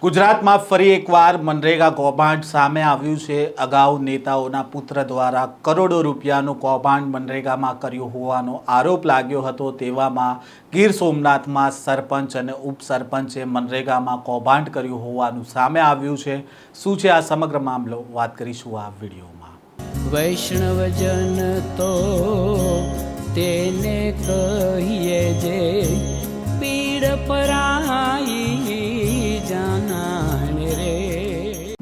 ગુજરાતમાં ફરી એકવાર મનરેગા કૌભાંડ સામે આવ્યું છે। અગાઉ નેતાઓના પુત્ર દ્વારા કરોડો રૂપિયાનું કૌભાંડ મનરેગામાં કર્યું હોવાનો આરોપ લાગ્યો હતો। તેવામાં ગીર સોમનાથમાં સરપંચ અને ઉપસરપંચે મનરેગામાં કૌભાંડ કર્યું હોવાનું સામે આવ્યું છે। શું છે આ સમગ્ર મામલો, વાત કરીશું આ વિડીયોમાં। વૈષ્ણવજન તો તેને કહીએ જે પીડ પરાઈ જાનાને રે।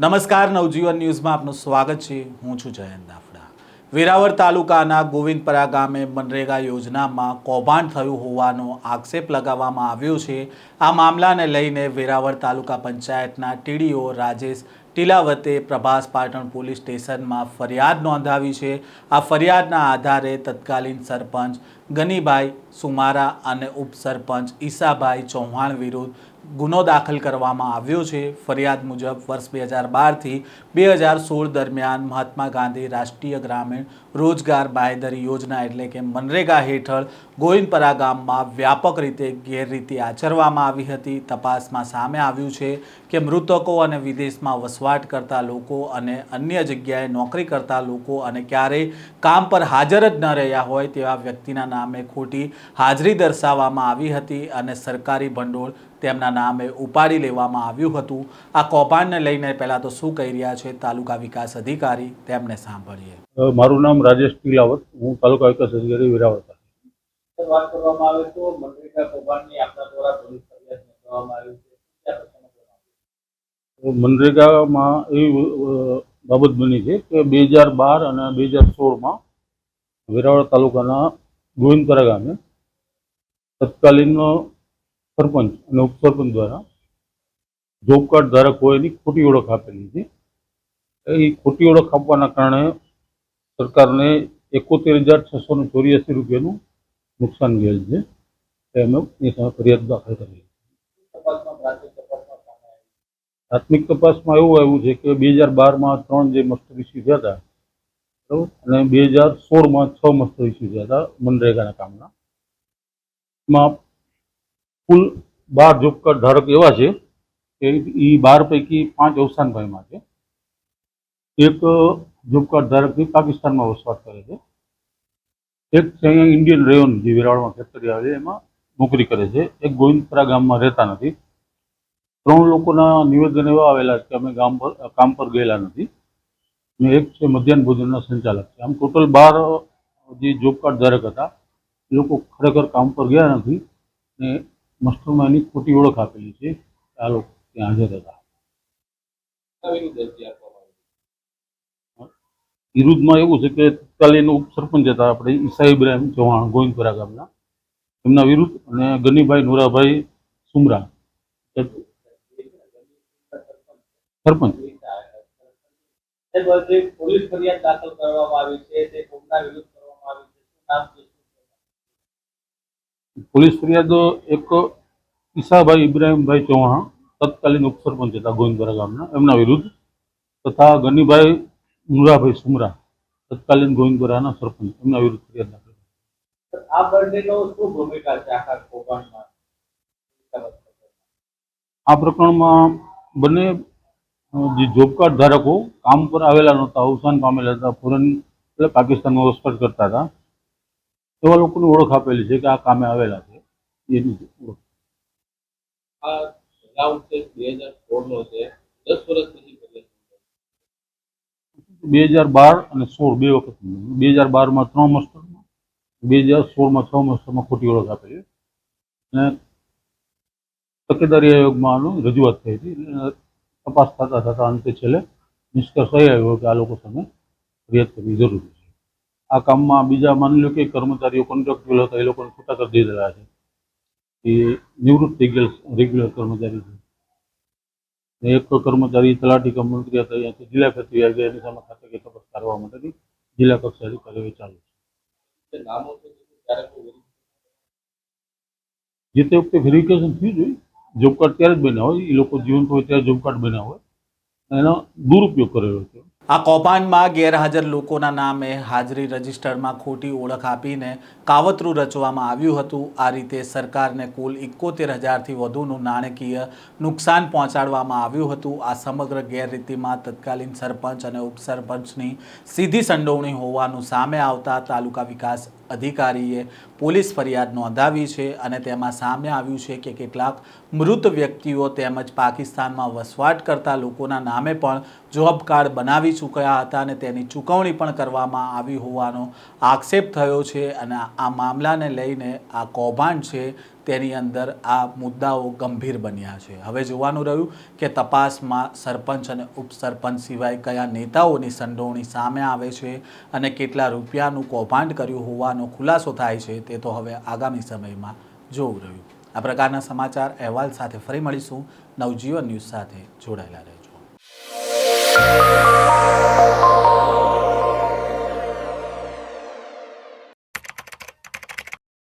નમસ્કાર, નવજીવન ન્યૂઝમાં આપનું સ્વાગત છે। હું છું જયંત દાફડા। વેરાવળ તાલુકાના ગોવિંદપરા ગામે મનરેગા યોજનામાં કૌભાંડ થયું હોવાનો આક્ષેપ લગાવવામાં આવ્યો છે। આ મામલાને લઈને વેરાવળ તાલુકા પંચાયતના ટીડીઓ રાજેશ ટીલાવતે પ્રભાસ પાટણ પોલીસ સ્ટેશનમાં ફરિયાદ નોંધાવી છે। આ ફરિયાદના આધારે તત્કાલીન સરપંચ ગનીભાઈ સુમારા અને ઉપસરપંચ ઈસાભાઈ ચૌહાણ વિરુદ્ધ ગુનો દાખલ કરવામાં આવ્યો છે। ફરિયાદ મુજબ વર્ષ 2012 થી 2016 દરમિયાન મહાત્મા ગાંધી રાષ્ટ્રીય ગ્રામીણ રોજગાર બાંહેધરી યોજના એટલે કે મનરેગા હેઠળ ગોવિંદપરા ગામમાં વ્યાપક રીતે ગેરરીતિ આચરવામાં આવી હતી। તપાસમાં સામે આવ્યું છે કે મૃતકો અને વિદેશમાં વસવાટ કરતા લોકો અને અન્ય જગ્યાએ નોકરી કરતા લોકો અને ક્યારેય કામ પર હાજર જ ન રહ્યા હોય તેવા વ્યક્તિના નામે ખોટી હાજરી દર્શાવવામાં આવી હતી અને સરકારી ભંડોળ તેમના નામે ઉપાડી લેવામાં આવ્યું હતું। આ કૌભાંડને લઈને પહેલા તો શું કહી રહ્યા છે તાલુકા વિકાસ અધિકારી, તેમને સાંભળીએ। મારું નામ રાજેશ ટીલાવત, હું તાલુકા વિકાસ અધિકારી વેરાવળ। વાત કરવામાં આવે તો મનરેગા કૌભાંડની આપણા દ્વારા પોલીસ ફરિયાદ નોંધવામાં આવી છે। મનરેગામાં એવી બાબત બની છે કે 2012 અને 2016માં વેરાવળ તાલુકાના ગોવિંદપરા ગામે તત્કાલીન સરપંચ અને ઉપસરપંચ દ્વારા જોબ કાર્ડ ધારક હોય એની ખોટી ઓળખ આપેલી છે। એ ખોટી ઓળખ આપવાના કારણે સરકારને 71,684 રૂપિયાનું નુકસાન ગયેલ છે। એમ એ ફરિયાદ દાખલ કરી। પ્રાથમિક તપાસમાં એવું આવ્યું છે કે 2012માં 3 જે મસ્ટર ઇસ્યુ થયા હતા બરાબર, અને 2016માં 6 મસ્ટર ઇસ્યુ થયા હતા મનરેગાના કામના। એમાં કુલ 12 જોબ કાર્ડ ધારક એવા છે કે એ 12 પૈકી 5 અવસાન પામ્યા છે। એક જોબ કાર્ડ ધારક પાકિસ્તાનમાં વસવાટ કરે છે, એક છે અહીંયા ઇન્ડિયન રેવન્યુ જે વેરાવળમાં ફેક્ટરી આવે છે એમાં નોકરી કરે છે, એક ગોવિંદપરા ગામમાં રહેતા નથી। 3 લોકોના નિવેદન એવા આવેલા કે અમે કામ પર ગયેલા નથી, અને એક છે મધ્યાહન ભોજનના સંચાલક છે। આમ ટોટલ 12 જે જોબ કાર્ડ ધારક હતા એ લોકો ખરેખર કામ પર ગયા નથી ને મસ્ટરમાં એની ખોટી ઓળખ આપેલી છે। આ લોકો ત્યાં હાજર હતા। વિરુદ્ધમાં એવું છે કે તત્કાલીન ઉપસરપંચ હતા આપણે ઈસા ઇબ્રાહિમ ચૌહાણ ગોવિંદપરા ગામના, એમના વિરુદ્ધ અને ગનીભાઈ નુરાભાઈ સુમરા સરપંચ। પોલીસ ફરિયાદ દાખલ કરવામાં આવી છે તે કોના વિરુદ્ધ કરવામાં આવી છે, શું નામ છે? પોલીસ ફરિયાદ એક ઈસાભાઈ ઇબ્રાહિમભાઈ ચૌહાણ તત્કાલીન ઉપસરપંચ હતા ગોવિંદપરા ગામના, એમના વિરુદ્ધ, તથા ગનીભાઈ નુરાભાઈ સુમરા તત્કાલીન ગોવિંદપરાના સરપંચ, એમના વિરુદ્ધ ફરિયાદ દાખલ। આ બંનેનો શું ભૂમિકા છે આખા કૌભાંડમાં? આ પ્રકરણમાં બંને જે જોબ કાર્ડ ધારકો કામ પર આવેલા નહોતા, અવસાન પામેલા હતા, ફોરેન એટલે પાકિસ્તાનમાં વસવાટ કરતા હતા, એવા લોકોની ઓળખ આપેલી છે કે આ કામે આવેલા છે એની ઓળખ। આ બનાવ છે 2016 નો છે, 10 વર્ષ પછી ફરિયાદ 2012 અને 16 બે વખત। 2012માં 3 મસ્ટરમાં, 2016માં 6 મસ્ટરમાં ખોટી ઓળખ આપેલી અને તકેદારી આયોગમાં આનું રજૂઆત થઈ હતી। તપાસ થતા અંતે છેલ્લે નિષ્કર્ષ એ આવ્યો કે આ લોકો સામે ફરિયાદ કરવી જરૂરી છે। આ કામમાં બીજા માની લો કે કર્મચારીઓ કોન્ટ્રાક્ચ્યુઅલ હતા એ લોકોને છૂટા કરી દીધેલા છે, એ નિવૃત્ત થઈ ગયેલ રેગ્યુલર કર્મચારી છે। એક કર્મચારી તલાટી કમ મંત્રી હતા, અહીંયાથી જિલ્લા કચેરી આવી ગયા, એની સામે ખાતાકીય તપાસ કરવા માટેની જિલ્લા કક્ષાની કાર્યવાહી ચાલુ છે। જે તે વખતે વેરિફિકેશન થયું જોઈએ, જોબ કાર્ડ ત્યારે જ બન્યા હોય, એ લોકો જીવંત હોય ત્યારે જોબ કાર્ડ બન્યા હોય, એનો દુરુપયોગ કરેલો છે। આ કૌભાંડમાં ગેરહાજર લોકોના નામે હાજરી રજિસ્ટરમાં ખોટી ઓળખ આપીને કાવતરું રચવામાં આવ્યું હતું. આ રીતે સરકારને કુલ 71,000થી વધુનું નાણાકીય નુકસાન પહોંચાડવામાં આવ્યું હતું. આ સમગ્ર ગેરરીતિમાં તત્કાલીન સરપંચ અને ઉપસરપંચની સીધી સંડોવણી હોવાનું સામે આવતા તાલુકા વિકાસ અધિકારીએ પોલીસ ફરિયાદ નોંધાવી છે અને તેમાં સામે આવ્યું છે કે કેટલાક મૃત વ્યક્તિઓ તેમજ પાકિસ્તાનમાં વસવાટ કરતા લોકોના નામે પણ જોબ કાર્ડ બનાવી ચૂક્યા હતા અને તેની ચૂકવણી પણ કરવામાં આવી હોવાનો આક્ષેપ થયો છે. અને આ મામલાને લઈને આ કૌભાંડ છે તેની અંદર આ મુદ્દાઓ ગંભીર બન્યા છે. હવે જોવાનું રહ્યું કે તપાસમાં સરપંચ અને ઉપસરપંચ સિવાય કયા નેતાઓની સંડોવણી સામે આવે છે અને કેટલા રૂપિયાનું કૌભાંડ કર્યું હોવાનો ખુલાસો થાય છે તે તો હવે આગામી સમયમાં જોવું રહ્યું. આ પ્રકારના સમાચાર અહેવાલ સાથે ફરી મળીશું. નવજીવન ન્યૂઝ સાથે જોડાયેલા રહેજો.